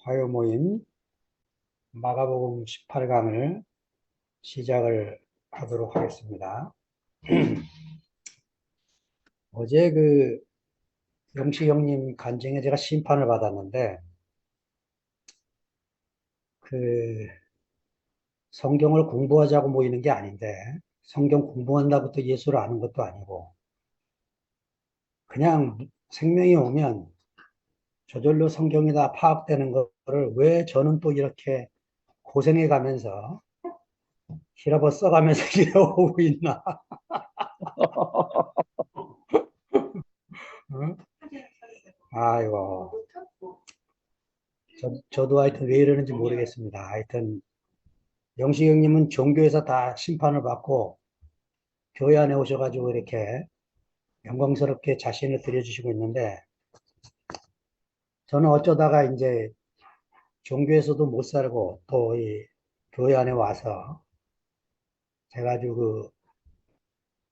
화요 모임 마가복음 18강을 시작을 하도록 하겠습니다. 어제 영식 형님 간증에 제가 심판을 받았는데, 그 성경을 공부하자고 모이는 게 아닌데, 성경 공부한다고 또 예수를 아는 것도 아니고, 그냥 생명이 오면 저절로 성경이 다 파악되는 거를 왜 저는 또 이렇게 고생해 가면서 실어버 써가면서 이러고 있나. 어? 아이고. 저도 하여튼 왜 이러는지 모르겠습니다. 하여튼, 영식 형님은 종교에서 다 심판을 받고, 교회 안에 오셔가지고 이렇게 영광스럽게 자신을 드려주시고 있는데, 저는 어쩌다가 이제 종교에서도 못 살고, 또 이 교회 안에 와서, 제가 아주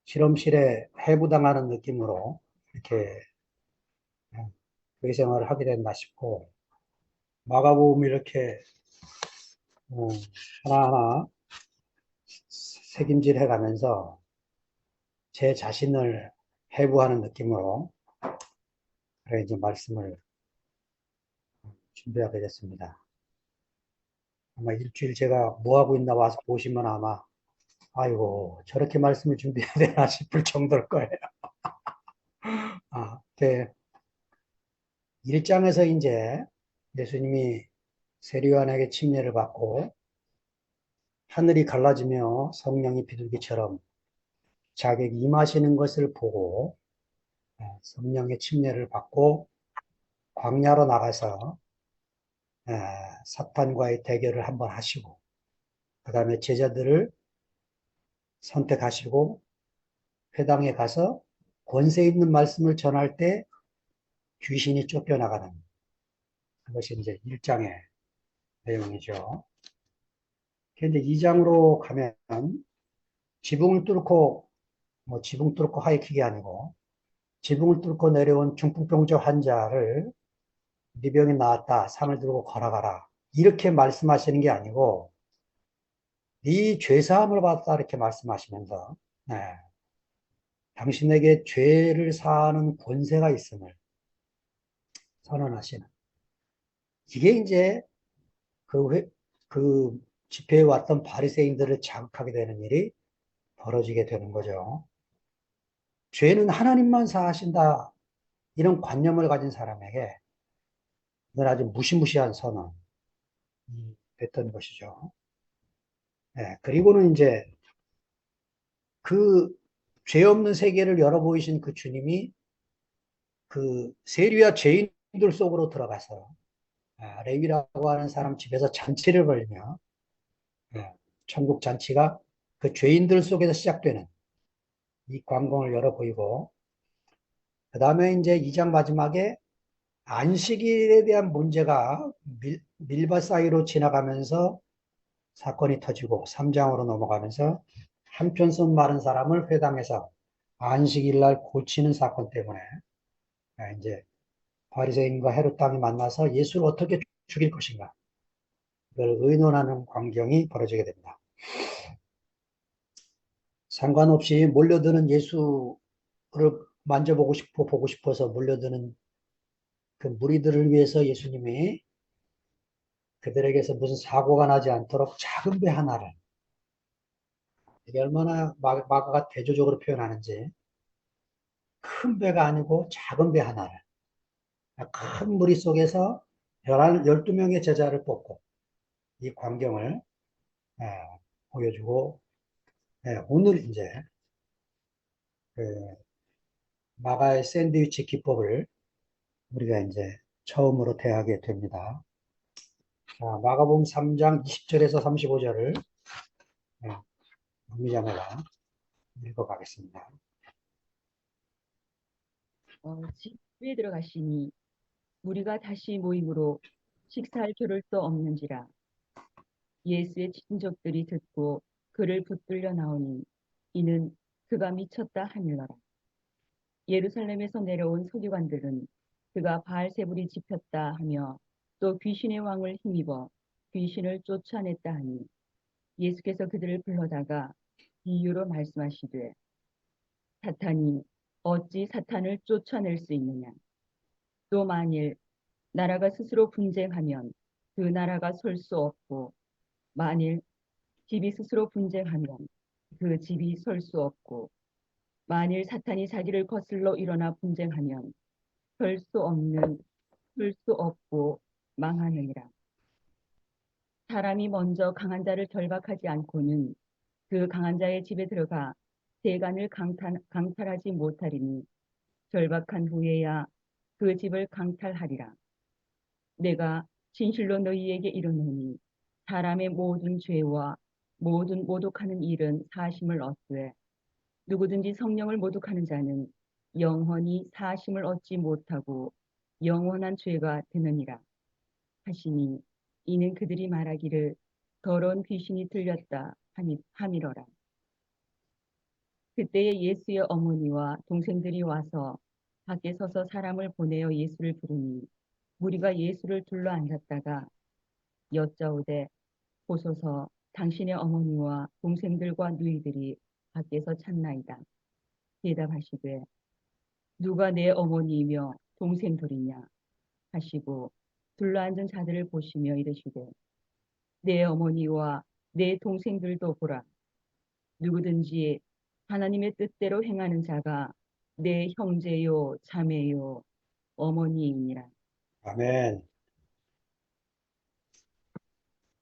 실험실에 해부당하는 느낌으로 이렇게 교회 생활을 하게 됐나 싶고, 마가복음 이렇게, 어, 하나하나 새김질 해가면서 제 자신을 해부하는 느낌으로, 그래 이제 말씀을 준비하게 됐습니다. 아마 일주일 제가 뭐 하고 있나 와서 보시면 아마, 아이고, 저렇게 말씀을 준비해야 되나 싶을 정도일 거예요. 아, 1장에서 이제 예수님이 세리요한에게 침례를 받고 하늘이 갈라지며 성령이 비둘기처럼 자객이 임하시는 것을 보고 성령의 침례를 받고 광야로 나가서 사탄과의 대결을 한번 하시고, 그 다음에 제자들을 선택하시고 회당에 가서 권세 있는 말씀을 전할 때 귀신이 쫓겨나가는, 그것이 이제 1장의 내용이죠. 근데 2장으로 가면 지붕을 뚫고, 뭐 지붕 뚫고 하이킥이 아니고 지붕을 뚫고 내려온 중풍병자 환자를 네 병이 나았다, 상을 들고 걸어가라, 이렇게 말씀하시는 게 아니고 네 죄사함을 받았다 이렇게 말씀하시면서, 네, 당신에게 죄를 사하는 권세가 있음을 선언하시는, 이게 이제 그, 그 집회에 왔던 바리새인들을 자극하게 되는 일이 벌어지게 되는 거죠. 죄는 하나님만 사하신다, 이런 관념을 가진 사람에게 이건 아주 무시무시한 선언이 됐던 것이죠. 네, 그리고는 이제 그 죄 없는 세계를 열어 보이신 그 주님이 그 세리와 죄인들 속으로 들어가서 레위라고 하는 사람 집에서 잔치를 벌이며, 예, 천국 잔치가 그 죄인들 속에서 시작되는 이 광경을 열어 보이고, 그 다음에 이제 2장 마지막에 안식일에 대한 문제가 밀바 사이로 지나가면서 사건이 터지고 3장으로 넘어가면서 한편 손 마른 사람을 회당에서 안식일 날 고치는 사건 때문에 이제 바리새인과 헤롯 당이 만나서 예수를 어떻게 죽일 것인가, 그걸 의논하는 광경이 벌어지게 됩니다. 상관없이 몰려드는 예수를 만져보고 싶어, 보고 싶어서 몰려드는 그 무리들을 위해서 예수님이 그들에게서 무슨 사고가 나지 않도록 작은 배 하나를, 이게 얼마나 마가가 대조적으로 표현하는지, 큰 배가 아니고 작은 배 하나를, 큰 무리 속에서 12명의 제자를 뽑고 이 광경을 예, 보여주고, 오늘 이제 그 마가의 샌드위치 기법을 우리가 이제 처음으로 대하게 됩니다. 자, 마가복음 3장 20절에서 35절을 미자매가 읽어가겠습니다. 집에 들어가시니 무리가 다시 모임으로 식사할 겨를도 없는지라. 예수의 친족들이 듣고 그를 붙들려 나오니 이는 그가 미쳤다 하밀러라. 예루살렘에서 내려온 서기관들은 그가 바알세불이 집혔다 하며 또 귀신의 왕을 힘입어 귀신을 쫓아냈다 하니 예수께서 그들을 불러다가 비유로 말씀하시되 사탄이 어찌 사탄을 쫓아낼 수 있느냐 또 만일 나라가 스스로 분쟁하면 그 나라가 설 수 없고 만일 집이 스스로 분쟁하면 그 집이 설 수 없고 만일 사탄이 자기를 거슬러 일어나 분쟁하면 설 수 없고 망하느니라. 사람이 먼저 강한 자를 결박하지 않고는 그 강한 자의 집에 들어가 세간을 강탈하지 못하리니 결박한 후에야 그 집을 강탈하리라. 내가 진실로 너희에게 이르노니 사람의 모든 죄와 모든 모독하는 일은 사심을 얻되 누구든지 성령을 모독하는 자는 영원히 사심을 얻지 못하고 영원한 죄가 되느니라 하시니 이는 그들이 말하기를 더러운 귀신이 들렸다 함이러라. 그때에 예수의 어머니와 동생들이 와서 밖에 서서 사람을 보내어 예수를 부르니 무리가 예수를 둘러 앉았다가 여짜오되 보소서 당신의 어머니와 동생들과 누이들이 밖에서 찾나이다. 대답하시되 누가 내 어머니이며 동생들이냐 하시고 둘러앉은 자들을 보시며 이르시되 내 어머니와 내 동생들도 보라. 누구든지 하나님의 뜻대로 행하는 자가 내 형제요 자매요 어머니이니라. 아멘.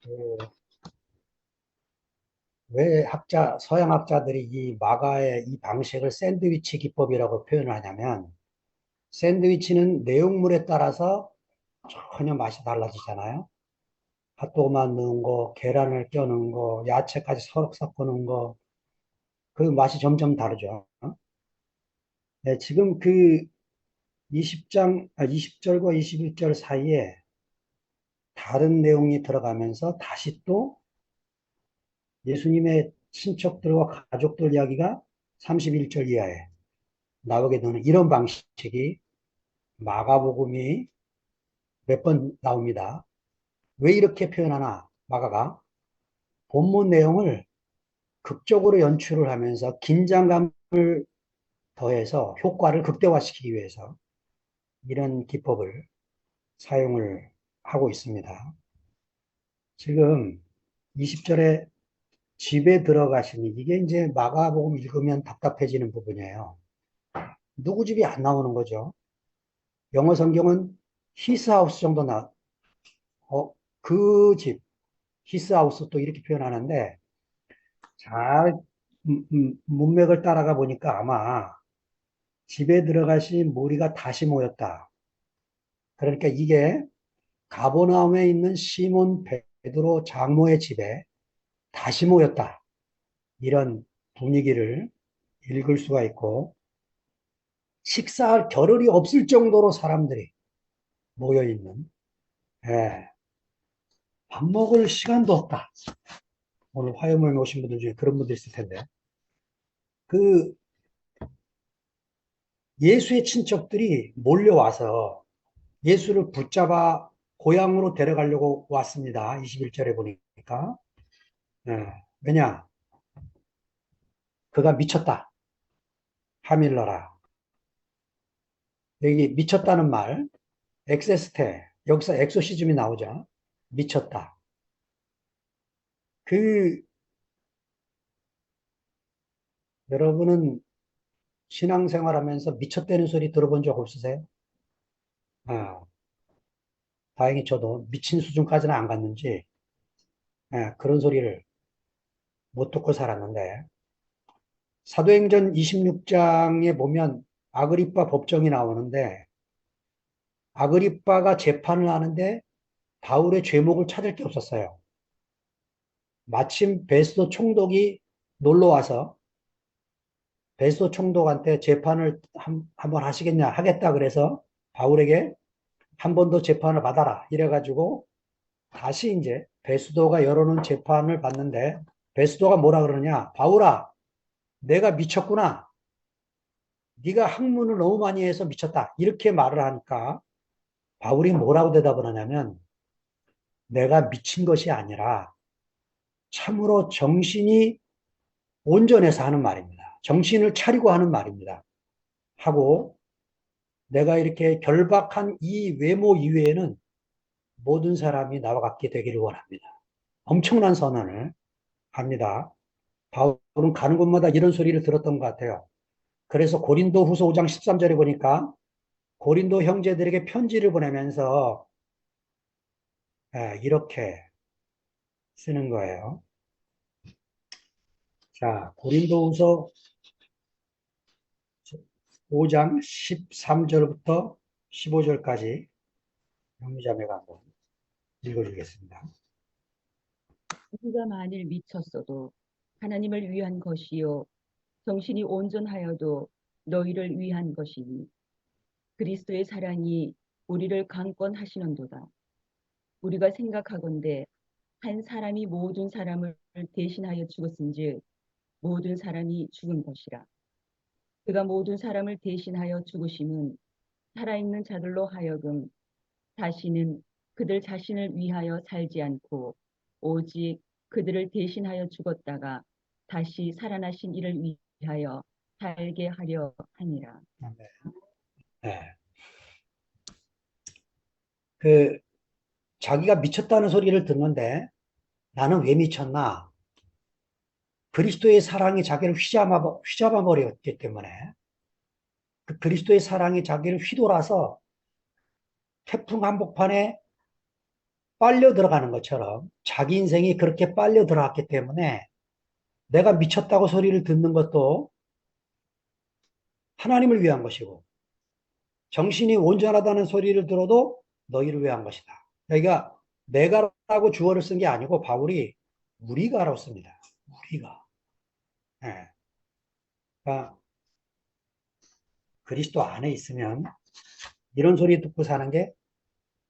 그, 왜 서양 학자들이 이 마가의 이 방식을 샌드위치 기법이라고 표현을 하냐면, 샌드위치는 내용물에 따라서 전혀 맛이 달라지잖아요. 핫도그만 넣은 거, 계란을 껴넣은 거, 야채까지 서로 섞어 넣은 거, 그 맛이 점점 다르죠. 네, 지금 그 20절과 21절 사이에 다른 내용이 들어가면서 다시 또 예수님의 친척들과 가족들 이야기가 31절 이하에 나오게 되는 이런 방식이 마가복음이 몇 번 나옵니다. 왜 이렇게 표현하나? 마가가 본문 내용을 극적으로 연출을 하면서 긴장감을 더해서 효과를 극대화시키기 위해서 이런 기법을 사용을 하고 있습니다. 지금 20절에 집에 들어가시니, 이게 이제 마가복음 읽으면 답답해지는 부분이에요. 누구 집이 안 나오는 거죠. 영어 성경은 히스하우스 정도 그 집, 히스하우스 또 이렇게 표현하는데, 잘 문맥을 따라가 보니까 아마 집에 들어가신 무리가 다시 모였다. 그러니까 이게 가버나움에 있는 시몬 베드로 장로의 집에 다시 모였다. 이런 분위기를 읽을 수가 있고, 식사할 겨를이 없을 정도로 사람들이 모여 있는, 예, 밥 먹을 시간도 없다. 오늘 화요일에 오신 분들 중에 그런 분들 있을 텐데, 그 예수의 친척들이 몰려와서 예수를 붙잡아 고향으로 데려가려고 왔습니다. 21절에 보니까. 예, 왜냐? 그가 미쳤다. 하밀러라. 여기 미쳤다는 말, 엑세스테, 여기서 엑소시즘이 나오죠. 미쳤다. 그, 여러분은 신앙생활 하면서 미쳤다는 소리 들어본 적 없으세요? 아, 다행히 저도 미친 수준까지는 안 갔는지, 예, 그런 소리를 못 듣고 살았는데, 사도행전 26장에 보면 아그리빠 법정이 나오는데, 아그리빠가 재판을 하는데 바울의 죄목을 찾을 게 없었어요. 마침 베스도 총독이 놀러 와서 베스도 총독한테 재판을 한번 하시겠냐, 하겠다 그래서 바울에게 한 번 더 재판을 받아라 이래가지고 다시 이제 베스도가 열어놓은 재판을 받는데, 베스도가 뭐라 그러냐? 바울아, 내가 미쳤구나. 네가 학문을 너무 많이 해서 미쳤다. 이렇게 말을 하니까 바울이 뭐라고 대답을 하냐면, 내가 미친 것이 아니라 참으로 정신이 온전해서 하는 말입니다. 정신을 차리고 하는 말입니다. 하고 내가 이렇게 결박한 이 외모 이외에는 모든 사람이 나와 같게 되기를 원합니다. 엄청난 선언을 합니다. 바울은 가는 곳마다 이런 소리를 들었던 것 같아요. 그래서 고린도 후서 5장 13절에 보니까 고린도 형제들에게 편지를 보내면서 이렇게 쓰는 거예요. 자, 고린도 후서 5장 13절부터 15절까지 형제자매가 한번 읽어주겠습니다. 우리가 만일 미쳤어도 하나님을 위한 것이요 정신이 온전하여도 너희를 위한 것이니 그리스도의 사랑이 우리를 강권하시는도다. 우리가 생각하건대 한 사람이 모든 사람을 대신하여 죽었은즉 모든 사람이 죽은 것이라. 그가 모든 사람을 대신하여 죽으심은 살아있는 자들로 하여금 다시는 그들 자신을 위하여 살지 않고 오직 그들을 대신하여 죽었다가 다시 살아나신 이를 위하여 살게 하려 하니라. 네. 그 자기가 미쳤다는 소리를 듣는데 나는 왜 미쳤나? 그리스도의 사랑이 자기를 휘잡아 버렸기 때문에 그 그리스도의 사랑이 자기를 휘돌아서 태풍 한복판에 빨려 들어가는 것처럼 자기 인생이 그렇게 빨려 들어갔기 때문에 내가 미쳤다고 소리를 듣는 것도 하나님을 위한 것이고 정신이 온전하다는 소리를 들어도 너희를 위한 것이다. 그러니까 내가라고 주어를 쓴 게 아니고 바울이 우리가라고 씁니다. 우리가. 예. 그러니까 그리스도 안에 있으면 이런 소리 듣고 사는 게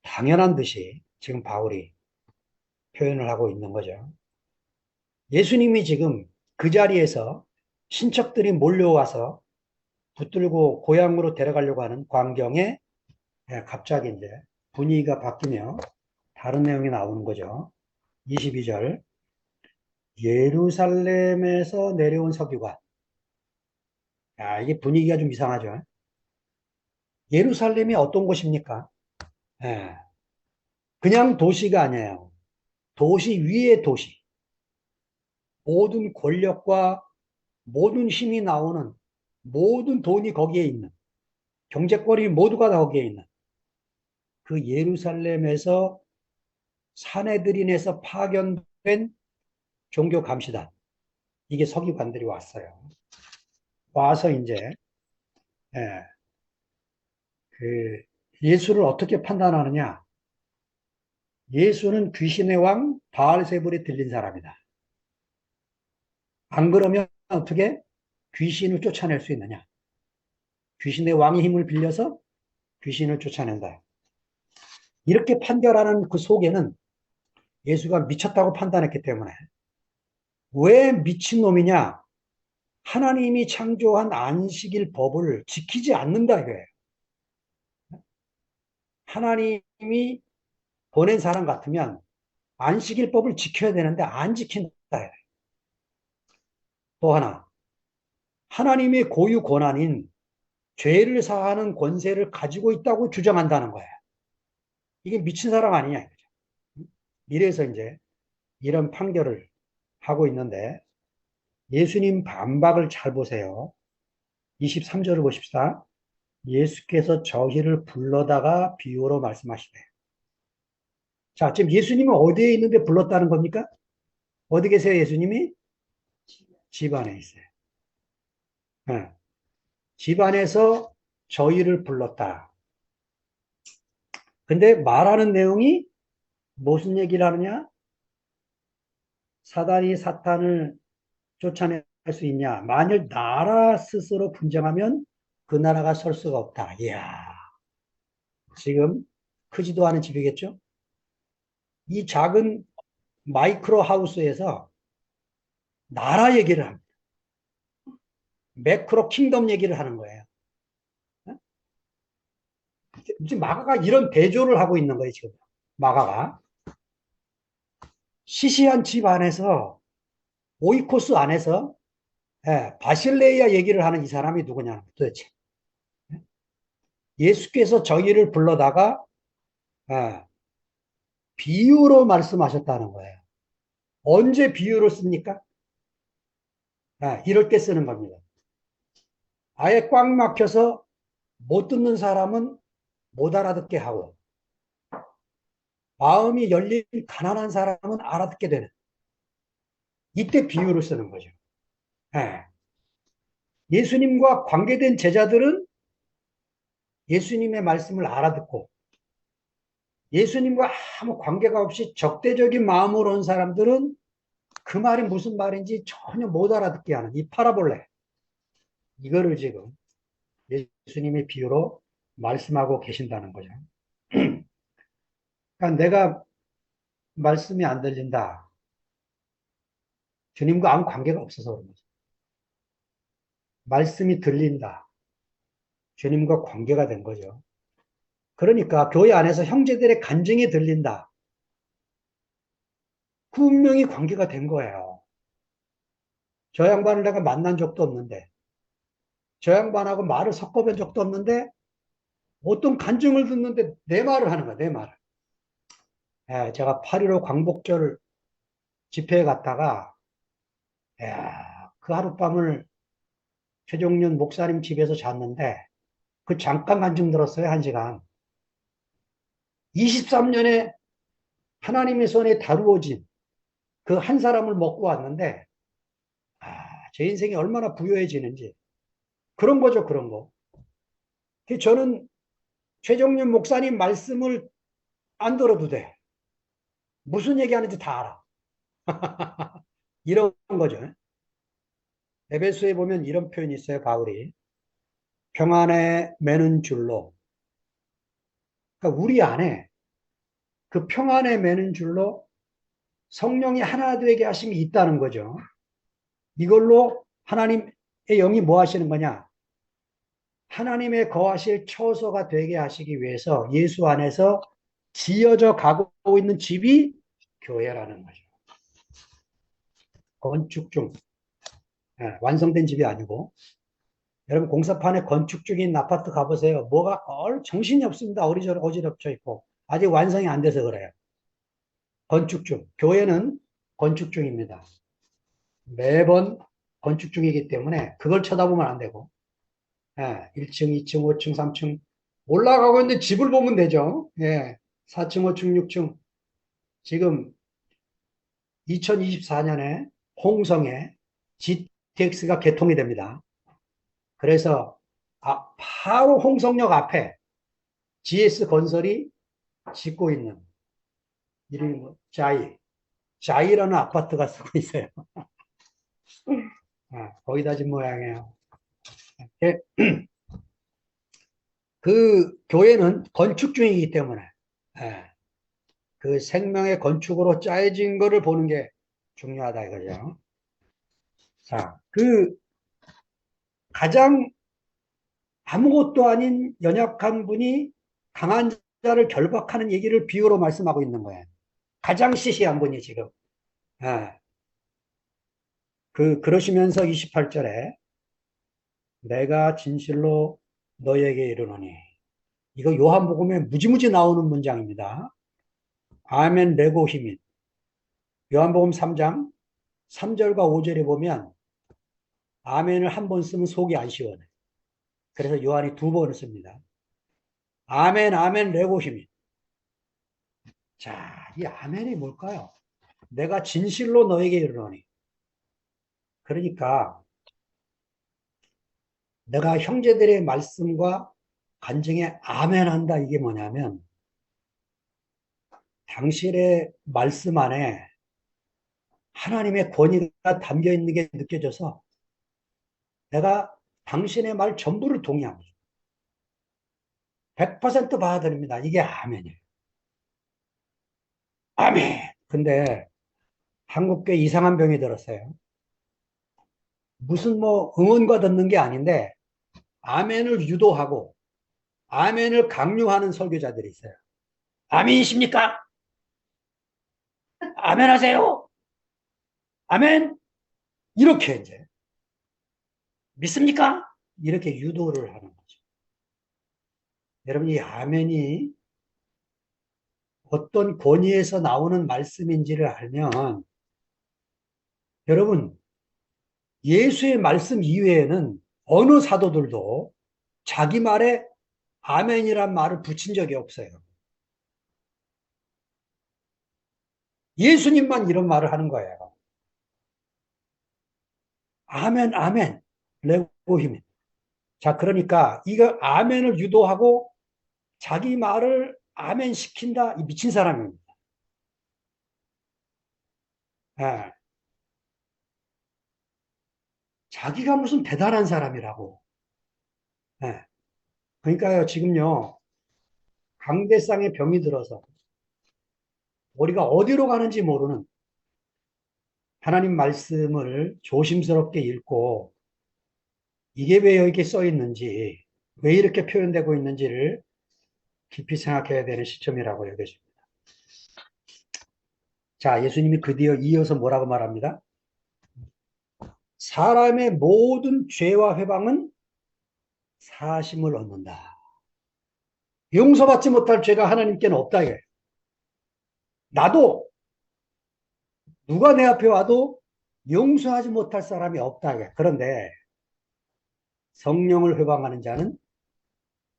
당연한 듯이 지금 바울이 표현을 하고 있는 거죠. 예수님이 지금 그 자리에서 신척들이 몰려와서 붙들고 고향으로 데려가려고 하는 광경에 갑자기 이제 분위기가 바뀌며 다른 내용이 나오는 거죠. 22절. 예루살렘에서 내려온 서기관. 야, 이게 분위기가 좀 이상하죠. 예루살렘이 어떤 곳입니까? 예, 그냥 도시가 아니에요. 도시 위의 도시. 모든 권력과 모든 힘이 나오는 모든 돈이 거기에 있는 경제권이 모두가 다 거기에 있는 그 예루살렘에서 사내들인에서 파견된 종교 감시단. 이게 서기관들이 왔어요. 와서 이제 예, 그 예수를 어떻게 판단하느냐? 예수는 귀신의 왕 바알세불이 들린 사람이다. 안 그러면 어떻게 귀신을 쫓아낼 수 있느냐? 귀신의 왕의 힘을 빌려서 귀신을 쫓아낸다. 이렇게 판결하는 그 속에는 예수가 미쳤다고 판단했기 때문에 왜 미친놈이냐? 하나님이 창조한 안식일 법을 지키지 않는다 이거예요. 하나님이 보낸 사람 같으면 안식일 법을 지켜야 되는데 안 지킨다. 또 하나, 하나님의 고유 권한인 죄를 사하는 권세를 가지고 있다고 주장한다는 거예요. 이게 미친 사람 아니냐 이거죠. 이래서 이제 이런 판결을 하고 있는데 예수님 반박을 잘 보세요. 23절을 보십시다. 예수께서 저희를 불러다가 비유로 말씀하시되. 자, 지금 예수님은 어디에 있는데 불렀다는 겁니까? 어디 계세요, 예수님이? 집 안에 있어요. 네. 집 안에서 저희를 불렀다. 근데 말하는 내용이 무슨 얘기를 하느냐? 사단이 사탄을 쫓아낼 수 있냐? 만일 나라 스스로 분쟁하면 그 나라가 설 수가 없다. 이야, 지금 크지도 않은 집이겠죠? 이 작은 마이크로 하우스에서 나라 얘기를 합니다. 매크로 킹덤 얘기를 하는 거예요. 지금 마가가 이런 대조를 하고 있는 거예요, 지금. 마가가. 시시한 집 안에서, 오이코스 안에서, 바실레이아 얘기를 하는 이 사람이 누구냐, 도대체. 예수께서 저희를 불러다가, 예, 비유로 말씀하셨다는 거예요. 언제 비유를 씁니까? 이럴 때 쓰는 겁니다. 아예 꽉 막혀서 못 듣는 사람은 못 알아듣게 하고, 마음이 열린 가난한 사람은 알아듣게 되는, 이때 비유를 쓰는 거죠. 예. 예수님과 관계된 제자들은 예수님의 말씀을 알아듣고, 예수님과 아무 관계가 없이 적대적인 마음으로 온 사람들은 그 말이 무슨 말인지 전혀 못 알아듣게 하는 이 파라볼레, 이거를 지금 예수님의 비유로 말씀하고 계신다는 거죠. 그러니까 내가 말씀이 안 들린다. 주님과 아무 관계가 없어서 그런 거죠. 말씀이 들린다. 주님과 관계가 된 거죠. 그러니까 교회 안에서 형제들의 간증이 들린다. 그 운명이 관계가 된 거예요. 저 양반을 내가 만난 적도 없는데, 저 양반하고 말을 섞어본 적도 없는데, 어떤 간증을 듣는데 내 말을 하는 거야, 내 말을. 제가 8.15 광복절 집회에 갔다가, 그 하룻밤을 최종윤 목사님 집에서 잤는데, 그 잠깐 간증 들었어요, 1시간. 23년에 하나님의 손에 다루어진 그 한 사람을 먹고 왔는데, 제 인생이 얼마나 부유해지는지. 그런 거죠, 그런 거. 저는 최종윤 목사님 말씀을 안 들어도 돼. 무슨 얘기하는지 다 알아. 이런 거죠. 에베소에 보면 이런 표현이 있어요, 바울이. 평안에 매는 줄로. 그러니까 우리 안에 그 평안에 매는 줄로 성령이 하나 되게 하심이 있다는 거죠. 이걸로 하나님의 영이 뭐 하시는 거냐? 하나님의 거하실 처소가 되게 하시기 위해서 예수 안에서 지어져 가고 있는 집이 교회라는 거죠. 건축 중, 완성된 집이 아니고. 여러분 공사판에 건축 중인 아파트 가보세요. 뭐가 정신이 없습니다. 어지럽혀 있고. 아직 완성이 안 돼서 그래요. 건축 중. 교회는 건축 중입니다. 매번 건축 중이기 때문에 그걸 쳐다보면 안 되고, 1층, 2층, 5층, 3층 올라가고 있는 집을 보면 되죠. 4층, 5층, 6층. 지금 2024년에 홍성에 GTX가 개통이 됩니다. 그래서 바로 홍성역 앞에 GS건설이 짓고 있는, 이름이 뭐 자이라는 아파트가 쓰고 있어요. 거기다 진 모양이에요. 예, 그 교회는 건축 중이기 때문에, 그 생명의 건축으로 짜여진 거를 보는 게 중요하다 이거죠. 자, 그 가장 아무것도 아닌 연약한 분이 강한 자를 결박하는 얘기를 비유로 말씀하고 있는 거예요. 가장 시시한 분이 지금. 그러시면서 28절에 내가 진실로 너에게 이르노니, 이거 요한복음에 무지무지 나오는 문장입니다. 아멘 레고 히민. 요한복음 3장 3절과 5절에 보면 아멘을 한 번 쓰면 속이 안 시원해. 그래서 요한이 2번을 씁니다. 아멘 아멘 레고 히민. 자, 이 아멘이 뭘까요? 내가 진실로 너에게 이르노니. 그러니까 내가 형제들의 말씀과 간증에 아멘한다, 이게 뭐냐면 당신의 말씀 안에 하나님의 권위가 담겨 있는 게 느껴져서 내가 당신의 말 전부를 동의합니다. 100% 받아들입니다. 이게 아멘이에요. 아멘. 근데 한국교회 이상한 병이 들었어요. 무슨 뭐 응원과 듣는 게 아닌데 아멘을 유도하고 아멘을 강요하는 설교자들이 있어요. 아멘이십니까? 아멘 하세요. 아멘. 이렇게 이제 믿습니까? 이렇게 유도를 하는 거죠. 여러분, 이 아멘이 어떤 권위에서 나오는 말씀인지를 알면 여러분, 예수의 말씀 이외에는 어느 사도들도 자기 말에 아멘이란 말을 붙인 적이 없어요. 예수님만 이런 말을 하는 거예요. 아멘, 아멘. 레고힘. 자, 그러니까 이거 아멘을 유도하고 자기 말을 아멘 시킨다. 이 미친 사람입니다. 예. 자기가 무슨 대단한 사람이라고. 예. 그러니까요, 지금요, 강대상에 병이 들어서 우리가 어디로 가는지 모르는 하나님 말씀을 조심스럽게 읽고 이게 왜 여기 써 있는지, 왜 이렇게 표현되고 있는지를 깊이 생각해야 되는 시점이라고 여겨집니다. 자, 예수님이 그 뒤에 이어서 뭐라고 말합니다? 사람의 모든 죄와 회방은 사심을 얻는다. 용서받지 못할 죄가 하나님께는 없다. 이게. 나도 누가 내 앞에 와도 용서하지 못할 사람이 없다. 이게. 그런데 성령을 회방하는 자는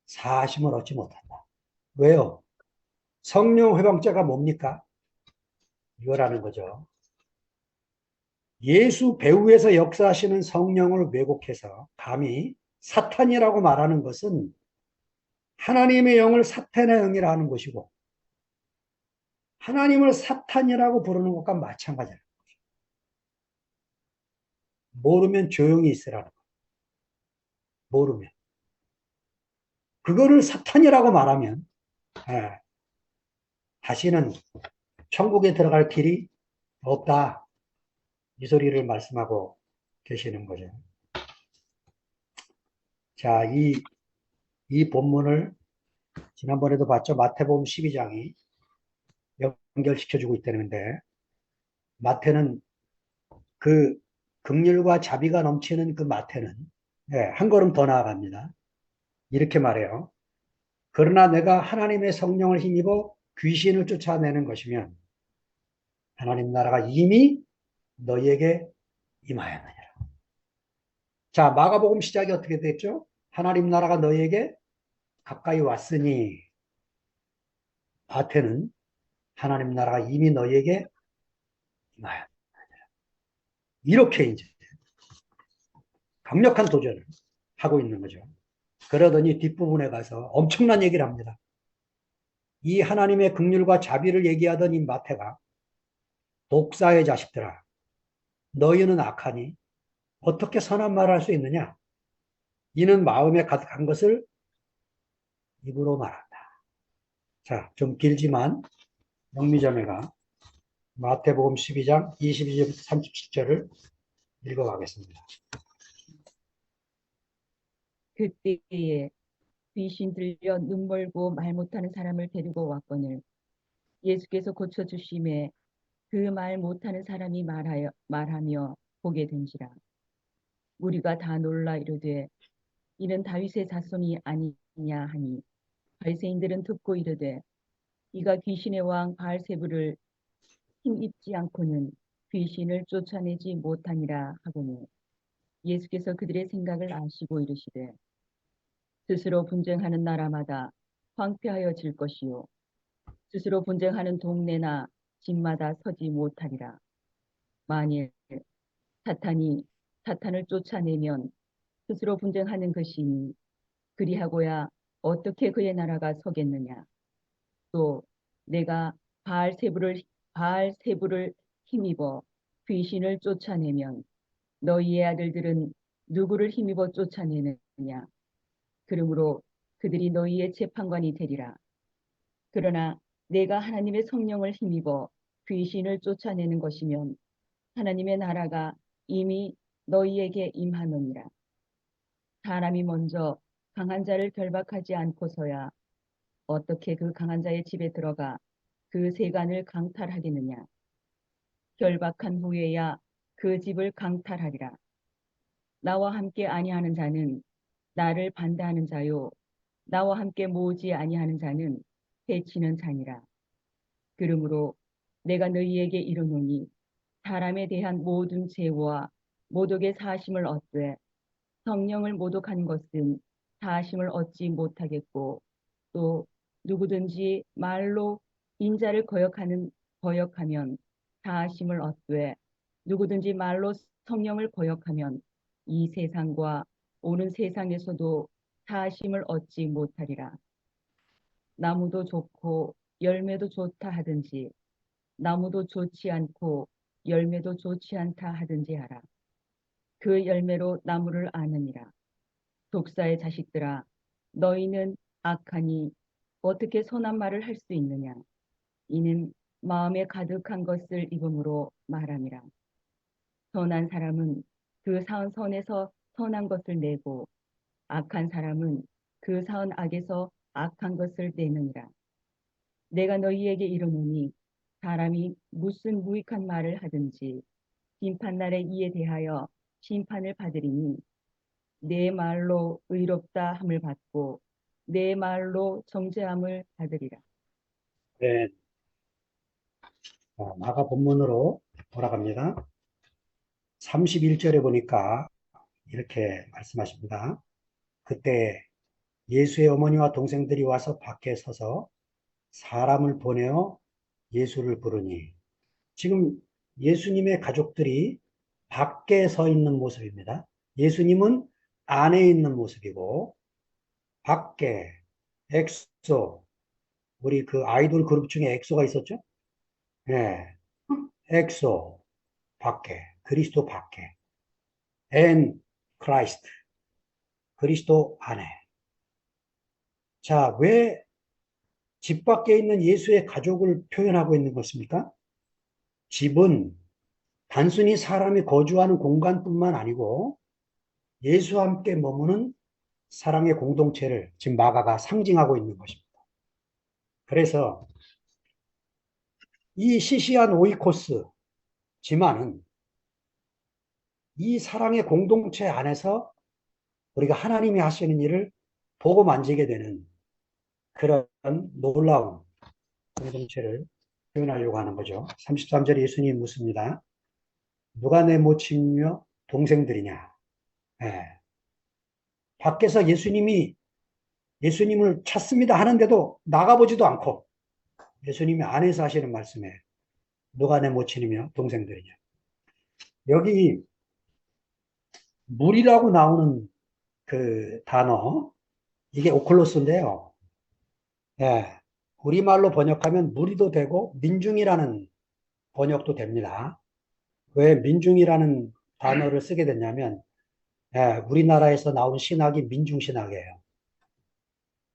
사심을 얻지 못한다. 왜요? 성령 회방자가 뭡니까? 이거라는 거죠. 예수 배후에서 역사하시는 성령을 왜곡해서 감히 사탄이라고 말하는 것은 하나님의 영을 사탄의 영이라 하는 것이고 하나님을 사탄이라고 부르는 것과 마찬가지다. 모르면 조용히 있으라는 거. 모르면. 그거를 사탄이라고 말하면 예, 다시는 천국에 들어갈 길이 없다. 이 소리를 말씀하고 계시는 거죠. 자, 이 본문을 지난번에도 봤죠. 마태복음 12장이 연결시켜주고 있다는데 마태는 그 긍휼과 자비가 넘치는 그 마태는 예, 한 걸음 더 나아갑니다. 이렇게 말해요. 그러나 내가 하나님의 성령을 힘입어 귀신을 쫓아내는 것이면 하나님 나라가 이미 너희에게 임하였느니라. 자, 마가복음 시작이 어떻게 됐죠? 하나님 나라가 너희에게 가까이 왔으니 마태는 하나님 나라가 이미 너희에게 임하였느니라. 이렇게 이제 강력한 도전을 하고 있는 거죠. 그러더니 뒷부분에 가서 엄청난 얘기를 합니다. 이 하나님의 긍휼과 자비를 얘기하던 이 마태가 독사의 자식들아 너희는 악하니 어떻게 선한 말을 할 수 있느냐? 이는 마음에 가득한 것을 입으로 말한다. 자, 좀 길지만 영미자매가 마태복음 12장 22절부터 37절을 읽어가겠습니다. 그때에 귀신 들려 눈 멀고 말 못하는 사람을 데리고 왔거늘 예수께서 고쳐주심에 그 말 못하는 사람이 말하며 보게 된지라. 우리가 다 놀라 이르되 이는 다윗의 자손이 아니냐 하니 바리새인들은 듣고 이르되 이가 귀신의 왕 바알세불을 힘입지 않고는 귀신을 쫓아내지 못하니라 하거늘 예수께서 그들의 생각을 아시고 이르시되 스스로 분쟁하는 나라마다 황폐하여질 것이요 스스로 분쟁하는 동네나 집마다 서지 못하리라. 만일 사탄이 사탄을 쫓아내면 스스로 분쟁하는 것이니 그리하고야 어떻게 그의 나라가 서겠느냐. 또 내가 바알세불을 힘입어 귀신을 쫓아내면 너희의 아들들은 누구를 힘입어 쫓아내느냐. 그러므로 그들이 너희의 재판관이 되리라. 그러나 내가 하나님의 성령을 힘입어 귀신을 쫓아내는 것이면 하나님의 나라가 이미 너희에게 임하느니라. 사람이 먼저 강한 자를 결박하지 않고서야 어떻게 그 강한 자의 집에 들어가 그 세간을 강탈하겠느냐. 결박한 후에야 그 집을 강탈하리라. 나와 함께 아니하는 자는 나를 반대하는 자요 나와 함께 모으지 아니하는 자는 해치는 자니라. 그러므로 내가 너희에게 이르노니 사람에 대한 모든 죄와 모독의 사심을 얻되 성령을 모독한 것은 사심을 얻지 못하겠고 또 누구든지 말로 인자를 거역하면 사심을 얻되 누구든지 말로 성령을 거역하면 이 세상과 오는 세상에서도 사심을 얻지 못하리라. 나무도 좋고 열매도 좋다 하든지 나무도 좋지 않고 열매도 좋지 않다 하든지 하라. 그 열매로 나무를 아느니라. 독사의 자식들아, 너희는 악하니 어떻게 선한 말을 할 수 있느냐? 이는 마음에 가득한 것을 입음으로 말함이라. 선한 사람은 그 사은 선에서 선한 것을 내고 악한 사람은 그 사은 악에서 악한 것을 내느니라. 내가 너희에게 이르노니 사람이 무슨 무익한 말을 하든지 심판날에 이에 대하여 심판을 받으리니 내 말로 의롭다 함을 받고 내 말로 정죄함을 받으리라. 네, 마가 본문으로 돌아갑니다. 31절에 보니까 이렇게 말씀하십니다. 그때 예수의 어머니와 동생들이 와서 밖에 서서 사람을 보내어 예수를 부르니, 지금 예수님의 가족들이 밖에 서 있는 모습입니다. 예수님은 안에 있는 모습이고 밖에 엑소, 우리 그 아이돌 그룹 중에 엑소가 있었죠? 네, 엑소 밖에, 그리스도 밖에, and Christ, 그리스도 안에. 자, 왜 집 밖에 있는 예수의 가족을 표현하고 있는 것입니까? 집은 단순히 사람이 거주하는 공간뿐만 아니고 예수와 함께 머무는 사랑의 공동체를 지금 마가가 상징하고 있는 것입니다. 그래서 이 시시한 오이코스지만은 이 사랑의 공동체 안에서 우리가 하나님이 하시는 일을 보고 만지게 되는 그런 놀라운 공동체를 표현하려고 하는 거죠. 33절에 예수님이 묻습니다. 누가 내 모친이며 동생들이냐? 예. 밖에서 예수님을 찾습니다 하는데도 나가보지도 않고 예수님이 안에서 하시는 말씀에 누가 내 모친이며 동생들이냐. 여기 물이라고 나오는 그 단어, 이게 오클로스인데요. 예. 우리말로 번역하면 무리도 되고 민중이라는 번역도 됩니다. 왜 민중이라는 단어를 쓰게 됐냐면, 예, 우리나라에서 나온 신학이 민중신학이에요.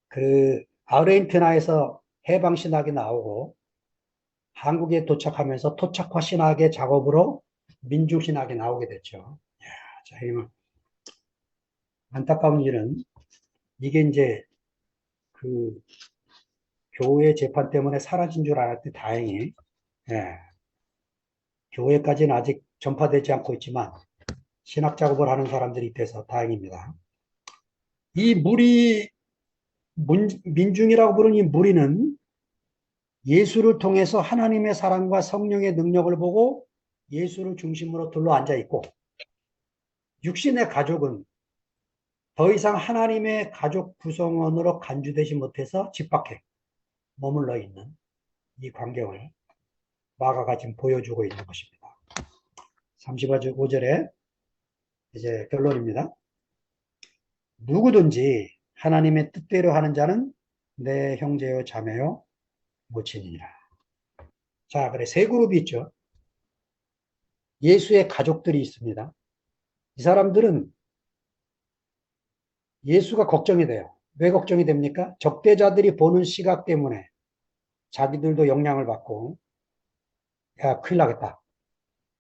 그 아르헨티나에서 해방신학이 나오고 한국에 도착하면서 토착화 신학의 작업으로 민중신학이 나오게 됐죠. 자, 안타까운 일은 이게 이제 그 교회 재판 때문에 사라진 줄 알았더니 다행히, 예, 교회까지는 아직 전파되지 않고 있지만 신학 작업을 하는 사람들이 돼서 다행입니다. 이 민중이라고 부르는 이 무리는 예수를 통해서 하나님의 사랑과 성령의 능력을 보고 예수를 중심으로 둘러앉아 있고, 육신의 가족은 더 이상 하나님의 가족 구성원으로 간주되지 못해서 집 밖에 머물러 있는 이 광경을 마가가 지금 보여주고 있는 것입니다. 35절에 이제 결론입니다. 누구든지 하나님의 뜻대로 하는 자는 내 형제요 자매요 모친이니라. 자, 그래 세 그룹이 있죠. 예수의 가족들이 있습니다. 이 사람들은 예수가 걱정이 돼요. 왜 걱정이 됩니까? 적대자들이 보는 시각 때문에 자기들도 영향을 받고, 야, 큰일 나겠다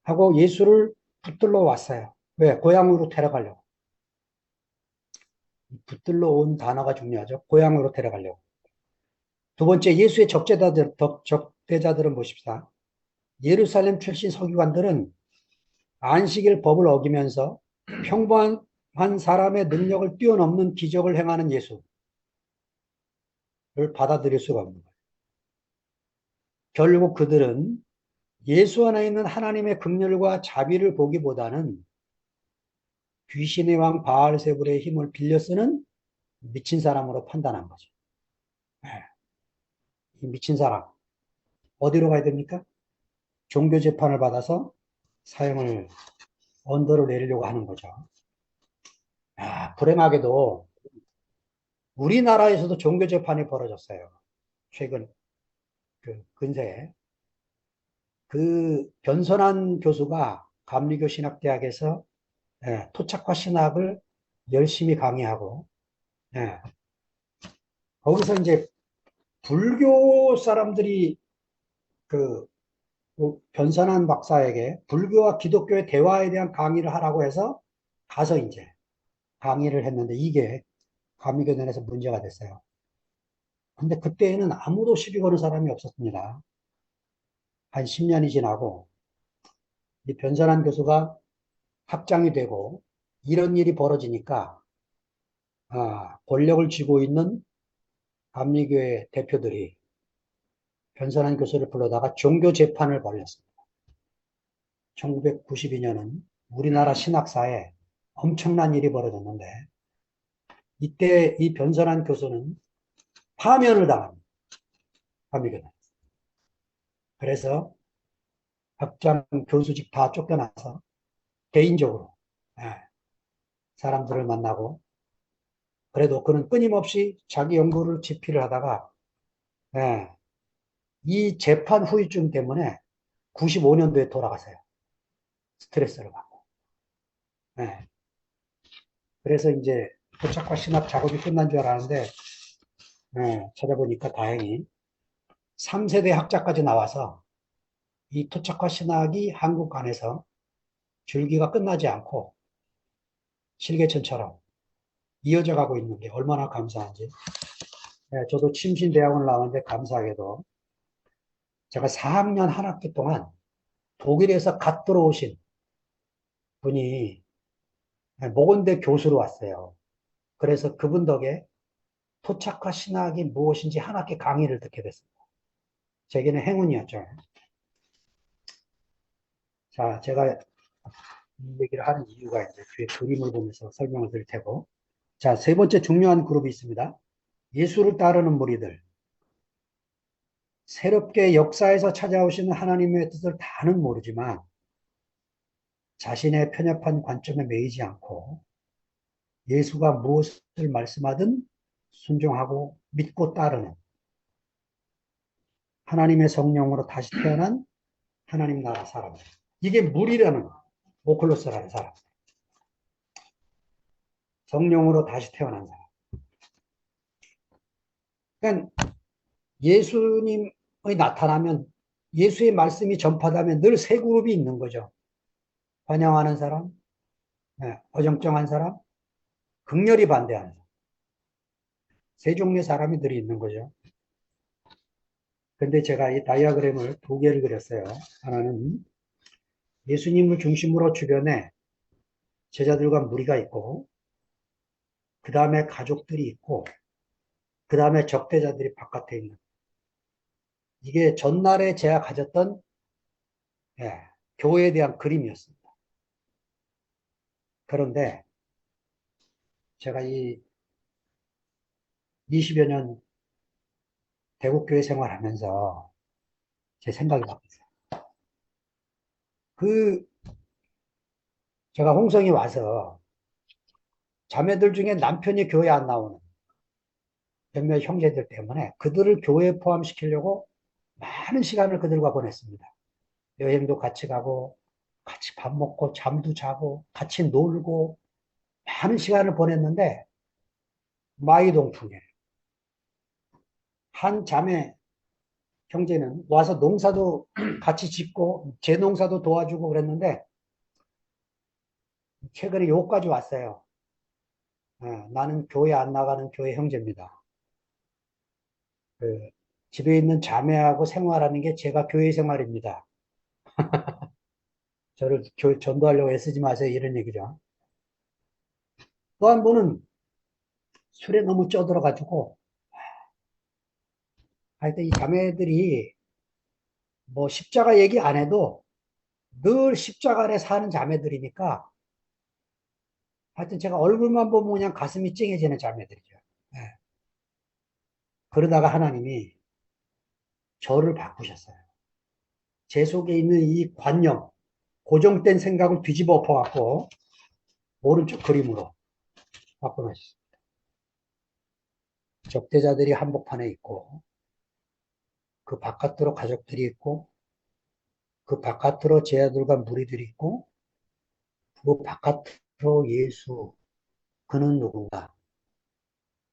하고 예수를 붙들러 왔어요. 왜? 고향으로 데려가려고. 붙들러 온 단어가 중요하죠. 고향으로 데려가려고. 두 번째, 예수의 적대자들은 보십시다. 예루살렘 출신 서기관들은 안식일 법을 어기면서 평범한 사람의 능력을 뛰어넘는 기적을 행하는 예수를 받아들일 수가 없는 거예요. 결국 그들은 예수 안에 있는 하나님의 긍휼과 자비를 보기보다는 귀신의 왕 바알세불의 힘을 빌려 쓰는 미친 사람으로 판단한 거죠. 네. 이 미친 사람 어디로 가야 됩니까? 종교 재판을 받아서 사형을 언도를 내리려고 하는 거죠. 불행하게도 우리나라에서도 종교 재판이 벌어졌어요. 최근 근세에 그 변선한 교수가 감리교 신학대학에서 토착화 신학을 열심히 강의하고 거기서 이제 불교 사람들이 그 변선한 박사에게 불교와 기독교의 대화에 대한 강의를 하라고 해서 가서 이제 강의를 했는데 이게 감리교단에서 문제가 됐어요. 근데 그때에는 아무도 시비 거는 사람이 없었습니다. 한 10년이 지나고 이 변선한 교수가 학장이 되고 이런 일이 벌어지니까 권력을 쥐고 있는 감리교회 대표들이 변선한 교수를 불러다가 종교 재판을 벌였습니다. 1992년은 우리나라 신학사에 엄청난 일이 벌어졌는데 이때 이 변선한 교수는 파면을 당합니다. 감리교회. 그래서 학장 교수직 다 쫓겨나서 개인적으로 사람들을 만나고 그래도 그는 끊임없이 자기 연구를 집필을 하다가 이 재판 후유증 때문에 95년도에 돌아가세요. 스트레스를 받고. 그래서 이제 도착과 신학 작업이 끝난 줄 알았는데 찾아보니까 다행히 3세대 학자까지 나와서 이 토착화 신학이 한국 안에서 줄기가 끝나지 않고 실개천처럼 이어져 가고 있는 게 얼마나 감사한지. 저도 침신대학원을 나왔는데 감사하게도 제가 4학년 한 학기 동안 독일에서 갓 들어오신 분이 모건대 교수로 왔어요. 그래서 그분 덕에 토착화 신학이 무엇인지 한 학기 강의를 듣게 됐습니다. 제게는 행운이었죠. 자, 제가 이 얘기를 하는 이유가 이제 뒤에 그림을 보면서 설명을 드릴 테고. 자, 세 번째 중요한 그룹이 있습니다. 예수를 따르는 무리들. 새롭게 역사에서 찾아오시는 하나님의 뜻을 다는 모르지만 자신의 편협한 관점에 매이지 않고 예수가 무엇을 말씀하든 순종하고 믿고 따르는 하나님의 성령으로 다시 태어난 하나님 나라 사람. 이게 무리라는 오클로스라는 사람. 성령으로 다시 태어난 사람. 그러니까 예수님의 나타나면 예수의 말씀이 전파되면 늘 세 그룹이 있는 거죠. 환영하는 사람, 어정쩡한 사람, 극렬히 반대하는 사람. 세 종류의 사람이 늘 있는 거죠. 근데 제가 이 다이아그램을 두 개를 그렸어요. 하나는 예수님을 중심으로 주변에 제자들과 무리가 있고, 그 다음에 가족들이 있고, 그 다음에 적대자들이 바깥에 있는. 이게 전날에 제가 가졌던 교회에 대한 그림이었습니다. 그런데 제가 이 20여 년 대국교회 생활하면서 제 생각이 바뀌었어요. 제가 홍성이 와서 자매들 중에 남편이 교회 안 나오는 몇몇 형제들 때문에 그들을 교회에 포함시키려고 많은 시간을 그들과 보냈습니다. 여행도 같이 가고, 같이 밥 먹고, 잠도 자고, 같이 놀고, 많은 시간을 보냈는데, 마이동풍에 한 자매 형제는 와서 농사도 같이 짓고, 제 농사도 도와주고 그랬는데, 최근에 요까지 왔어요. 나는 교회 안 나가는 교회 형제입니다. 그 집에 있는 자매하고 생활하는 게 제가 교회 생활입니다. 저를 전도하려고 애쓰지 마세요. 이런 얘기죠. 또 한 분은 술에 너무 쪄들어가지고, 하여튼 이 자매들이 뭐 십자가 얘기 안 해도 늘 십자가 아래 사는 자매들이니까 하여튼 제가 얼굴만 보면 그냥 가슴이 찡해지는 자매들이죠. 예. 그러다가 하나님이 저를 바꾸셨어요. 제 속에 있는 이 관념, 고정된 생각을 뒤집어 엎어갖고 오른쪽 그림으로 바꿔놓으셨어요. 적대자들이 한복판에 있고 그 바깥으로 가족들이 있고 그 바깥으로 제 아들과 무리들이 있고 그 바깥으로 예수 그는 누군가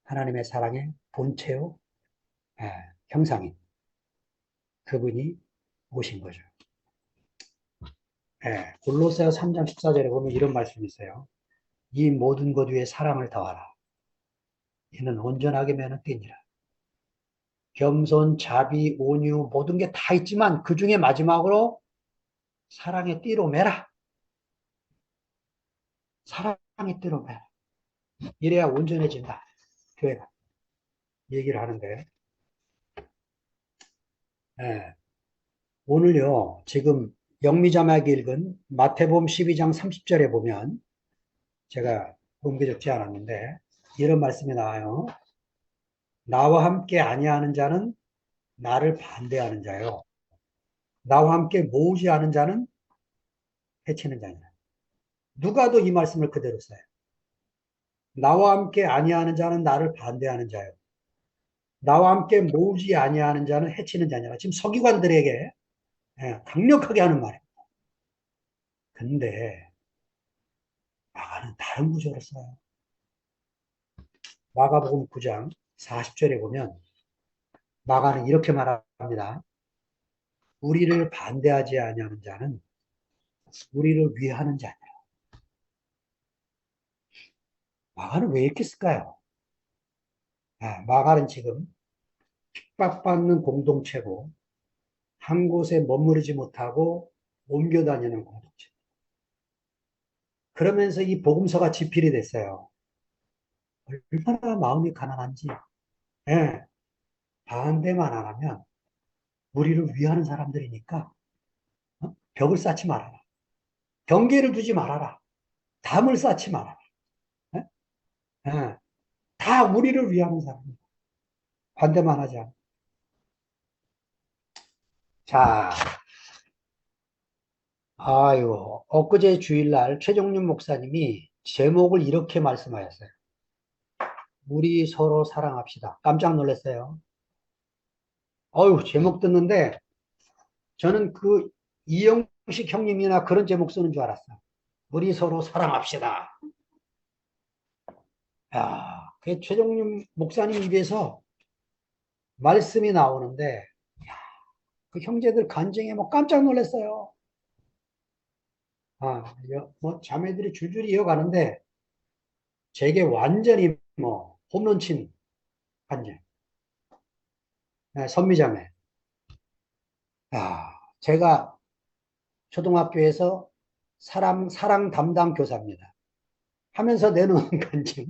하나님의 사랑의 본체요 예, 형상인 그분이 오신 거죠. 예, 골로새서 3장 14절에 보면 이런 말씀이 있어요. 이 모든 것 위에 사랑을 더하라. 이는 온전하게 매는 띠니라. 겸손, 자비, 온유 모든 게 다 있지만 그 중에 마지막으로 사랑의 띠로 매라. 사랑의 띠로 매라. 이래야 온전해진다. 교회가 얘기를 하는데 예, 오늘요 지금 영미자매가 읽은 마태복음 12장 30절에 보면 제가 옮겨 적지 않았는데 이런 말씀이 나와요. 나와 함께 아니하는 자는 나를 반대하는 자요. 나와 함께 모으지 않은 자는 해치는 자니라. 누가 더 이 말씀을 그대로 써요. 나와 함께 아니하는 자는 나를 반대하는 자요. 나와 함께 모으지 아니하는 자는 해치는 자니라. 지금 서기관들에게 강력하게 하는 말이에요. 근데 마가는 다른 구절을 써요. 마가복음 9장 40절에 보면 마가는 이렇게 말합니다. 우리를 반대하지 아니하는 자는 우리를 위하는 자니라. 마가는 왜 이렇게 쓸까요? 마가는 지금 핍박받는 공동체고 한 곳에 머무르지 못하고 옮겨 다니는 공동체. 그러면서 이 복음서가 지필이 됐어요. 얼마나 마음이 가난한지. 예, 반대만 안 하면 우리를 위하는 사람들이니까 벽을 쌓지 말아라. 경계를 두지 말아라. 담을 쌓지 말아라. 예? 예, 다 우리를 위하는 사람. 반대만 하자. 자, 아유, 엊그제 주일날 최종윤 목사님이 제목을 이렇게 말씀하셨어요. 우리 서로 사랑합시다. 깜짝 놀랐어요. 어유 제목 듣는데 저는 그 이영식 형님이나 그런 제목 쓰는 줄 알았어. 우리 서로 사랑합시다. 야, 그 최종윤 목사님 입에서 말씀이 나오는데 그 형제들 간증에 뭐 깜짝 놀랐어요. 뭐 자매들이 줄줄이 이어가는데 제게 완전히 뭐 홈런 친 간증. 선미자매. 제가 초등학교에서 사랑 담당 교사입니다. 하면서 내놓은 간증.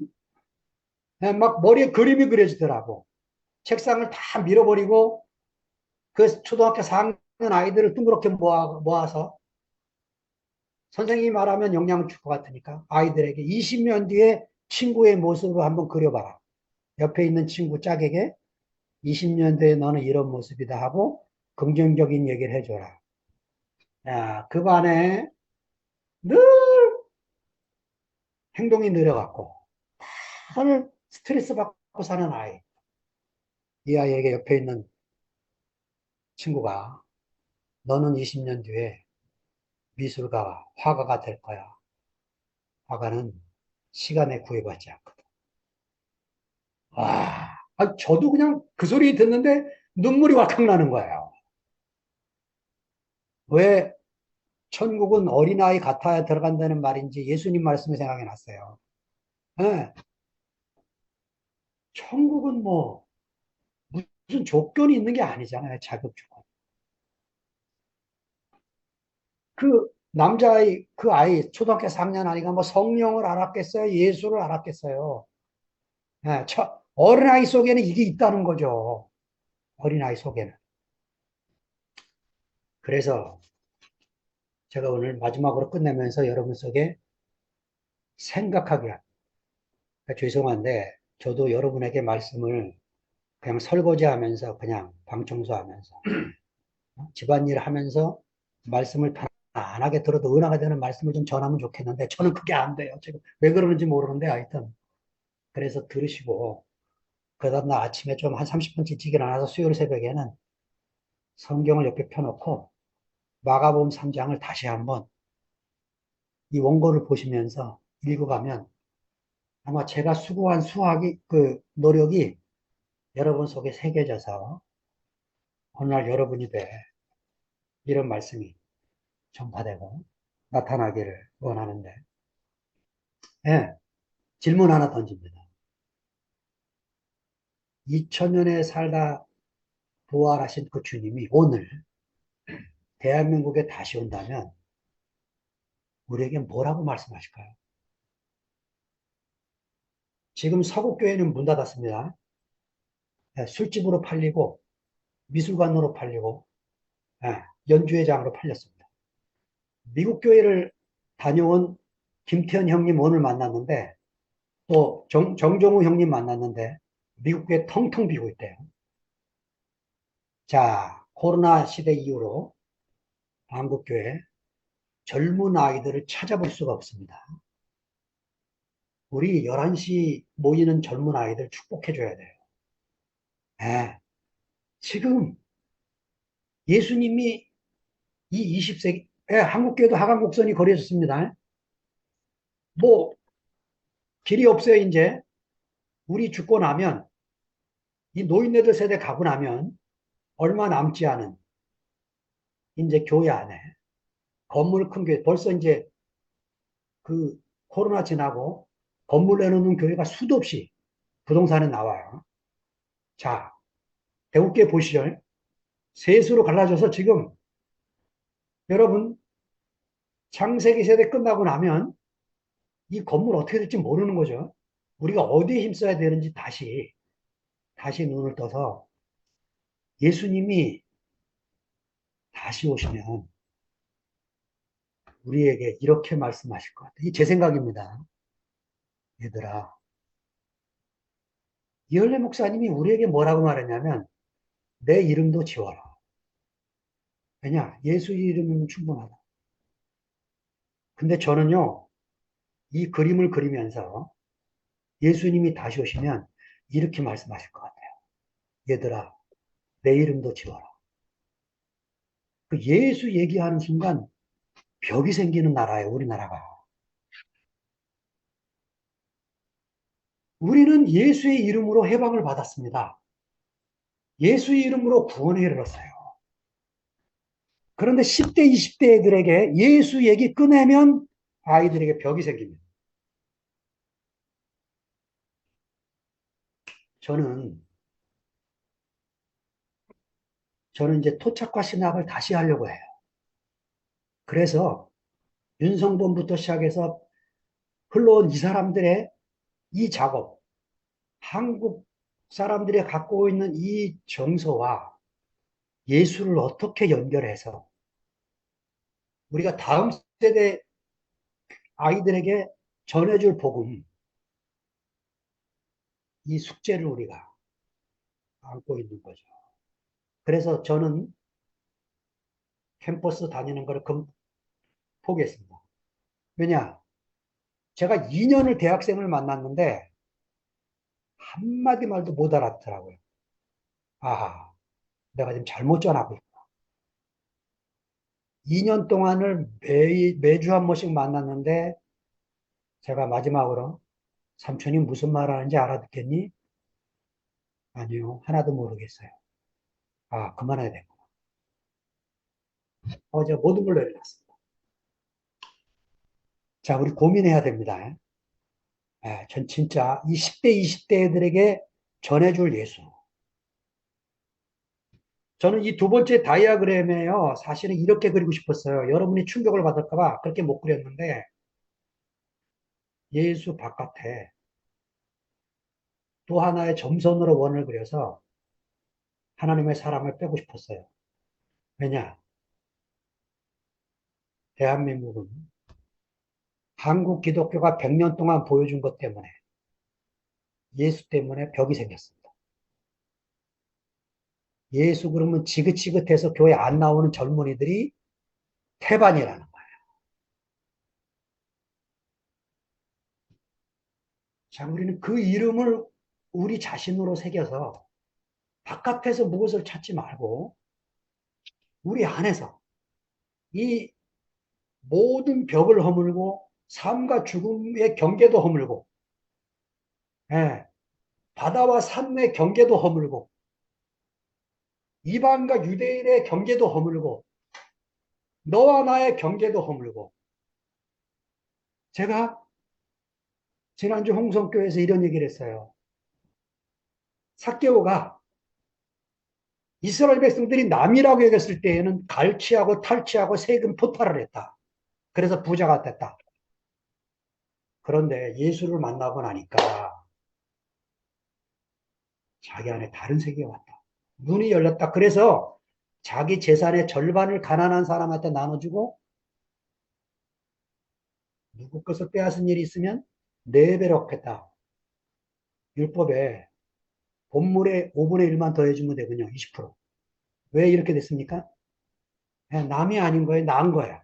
막 머리에 그림이 그려지더라고. 책상을 다 밀어버리고 그 초등학교 4학년 아이들을 둥그렇게 모아서 선생님이 말하면 영향을 줄 것 같으니까 아이들에게 20년 뒤에 친구의 모습을 한번 그려봐라. 옆에 있는 친구 짝에게 20년 뒤에 너는 이런 모습이다 하고 긍정적인 얘기를 해줘라. 야, 그 반에 늘 행동이 느려갖고 늘 스트레스 받고 사는 아이. 이 아이에게 옆에 있는 친구가 너는 20년 뒤에 미술가가, 화가가 될 거야. 화가는 시간에 구애받지 않거든. 저도 그냥 그 소리 듣는데 눈물이 왈칵 나는 거예요. 왜 천국은 어린아이 같아야 들어간다는 말인지 예수님 말씀이 생각이 났어요. 네, 천국은 뭐 무슨 조건이 있는 게 아니잖아요. 자격 조건. 그 남자아이, 그 아이, 초등학교 4학년 아이가 뭐 성령을 알았겠어요? 예수를 알았겠어요? 예, 어린아이 속에는 이게 있다는 거죠. 어린아이 속에는. 그래서 제가 오늘 마지막으로 끝내면서 여러분 속에 생각하게 합니다. 죄송한데, 저도 여러분에게 말씀을 그냥 설거지 하면서, 그냥 방 청소하면서, 집안일 하면서 말씀을 편안하게 들어도 은혜가 되는 말씀을 좀 전하면 좋겠는데, 저는 그게 안 돼요. 지금 왜 그러는지 모르는데, 하여튼. 그래서 들으시고, 그 다음날 아침에 좀 한 30분 일찍 일어나서 수요일 새벽에는 성경을 옆에 펴놓고, 마가복음 3장을 다시 한번 이 원고를 보시면서 읽어가면 아마 제가 수고한 그 노력이 여러분 속에 새겨져서 오늘날 여러분이 돼 이런 말씀이 전파되고 나타나기를 원하는데, 예, 질문 하나 던집니다. 2000년에 살다 부활하신 그 주님이 오늘 대한민국에 다시 온다면 우리에게 뭐라고 말씀하실까요? 지금 서구교회는 문 닫았습니다. 예, 술집으로 팔리고 미술관으로 팔리고, 예, 연주회장으로 팔렸습니다. 미국 교회를 다녀온 김태현 형님 오늘 만났는데, 또 정종우 형님 만났는데 미국 교회 텅텅 비고 있대요. 자, 코로나 시대 이후로 한국교회 젊은 아이들을 찾아볼 수가 없습니다. 우리 11시 모이는 젊은 아이들 축복해줘야 돼요. 예, 지금 예수님이 이 20세기, 예, 한국교회도 하강곡선이 거리졌습니다. 뭐 길이 없어요. 이제 우리 죽고 나면, 이 노인네들 세대 가고 나면 얼마 남지 않은 이제 교회 안에 건물 큰 교회, 벌써 이제 그 코로나 지나고 건물 내놓는 교회가 수도 없이 부동산에 나와요. 자, 대구께 보시죠. 셋으로 갈라져서 지금 여러분 창세기 세대 끝나고 나면 이 건물 어떻게 될지 모르는 거죠. 우리가 어디에 힘써야 되는지 다시 눈을 떠서 예수님이 다시 오시면 우리에게 이렇게 말씀하실 것 같아요. 이게 제 생각입니다. 얘들아, 이열래 목사님이 우리에게 뭐라고 말했냐면 내 이름도 지워라. 왜냐? 예수 이름이면 충분하다. 근데 저는요, 이 그림을 그리면서 예수님이 다시 오시면 이렇게 말씀하실 것 같아요. 얘들아, 내 이름도 지워라. 그 예수 얘기하는 순간 벽이 생기는 나라예요, 우리나라가. 우리는 예수의 이름으로 해방을 받았습니다. 예수의 이름으로 구원에 이르렀어요. 그런데 10대, 20대 애들에게 예수 얘기 꺼내면 아이들에게 벽이 생깁니다. 저는, 저는 이제 토착과 신학을 다시 하려고 해요. 그래서 윤성범부터 시작해서 흘러온 이 사람들의 이 작업, 한국 사람들이 갖고 있는 이 정서와 예수를 어떻게 연결해서 우리가 다음 세대 아이들에게 전해줄 복음, 이 숙제를 우리가 안고 있는 거죠. 그래서 저는 캠퍼스 다니는 걸 포기했습니다. 왜냐? 제가 2년을 대학생을 만났는데 한마디 말도 못 알아듣더라고요. 아하, 내가 지금 잘못 전하고 있구나. 2년 동안을 매주 한 번씩 만났는데 제가 마지막으로 삼촌이 무슨 말 하는지 알아듣겠니? 아니요, 하나도 모르겠어요. 아, 그만해야 되겠구나. 어제 모든 걸 내려놨습니다. 자, 우리 고민해야 됩니다. 예, 전 진짜 이 10대, 20대 애들에게 전해줄 예수. 저는 이 두 번째 다이아그램에요. 사실은 이렇게 그리고 싶었어요. 여러분이 충격을 받을까 봐 그렇게 못 그렸는데 예수 바깥에 또 하나의 점선으로 원을 그려서 하나님의 사람을 빼고 싶었어요. 왜냐? 대한민국은 한국 기독교가 100년 동안 보여준 것 때문에 예수 때문에 벽이 생겼습니다. 예수 그러면 지긋지긋해서 교회 안 나오는 젊은이들이 태반이라는 거예요. 자, 우리는 그 이름을 우리 자신으로 새겨서 바깥에서 무엇을 찾지 말고 우리 안에서 이 모든 벽을 허물고 삶과 죽음의 경계도 허물고 예, 바다와 산의 경계도 허물고 이방과 유대인의 경계도 허물고 너와 나의 경계도 허물고 제가 지난주 홍성교회에서 이런 얘기를 했어요. 삭개오가 이스라엘 백성들이 남이라고 여겼을 때에는 갈취하고 탈취하고 세금 포탈을 했다. 그래서 부자가 됐다. 그런데 예수를 만나고 나니까 자기 안에 다른 세계가 왔다. 눈이 열렸다. 그래서 자기 재산의 절반을 가난한 사람한테 나눠주고 누구 것을 빼앗은 일이 있으면 4배로 겠다. 율법에 본물의 5분의 1만 더해주면 되군요. 20%. 왜 이렇게 됐습니까? 그냥 남이 아닌 거예요. 나은 거야.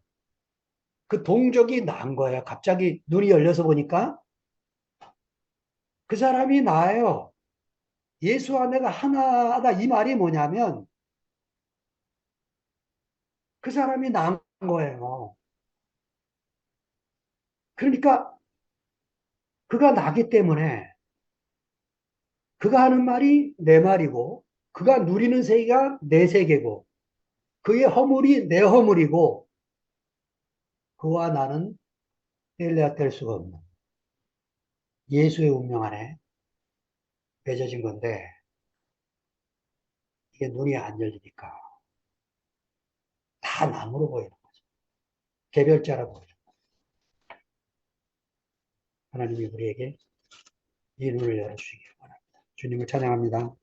그 동족이 나은 거예요. 갑자기 눈이 열려서 보니까 그 사람이 나예요. 예수와 내가 하나다. 이 말이 뭐냐면 그 사람이 나은 거예요. 그러니까 그가 나기 때문에 그가 하는 말이 내 말이고 그가 누리는 세계가 내 세계고 그의 허물이 내 허물이고 그와 나는 뗄래야 뗄 수가 없는 예수의 운명 안에 맺어진 건데 이게 눈이 안 열리니까 다 남으로 보이는 거죠. 개별자라 보이죠. 하나님이 우리에게 이 눈을 열어주시기 바랍니다. 주님을 찬양합니다.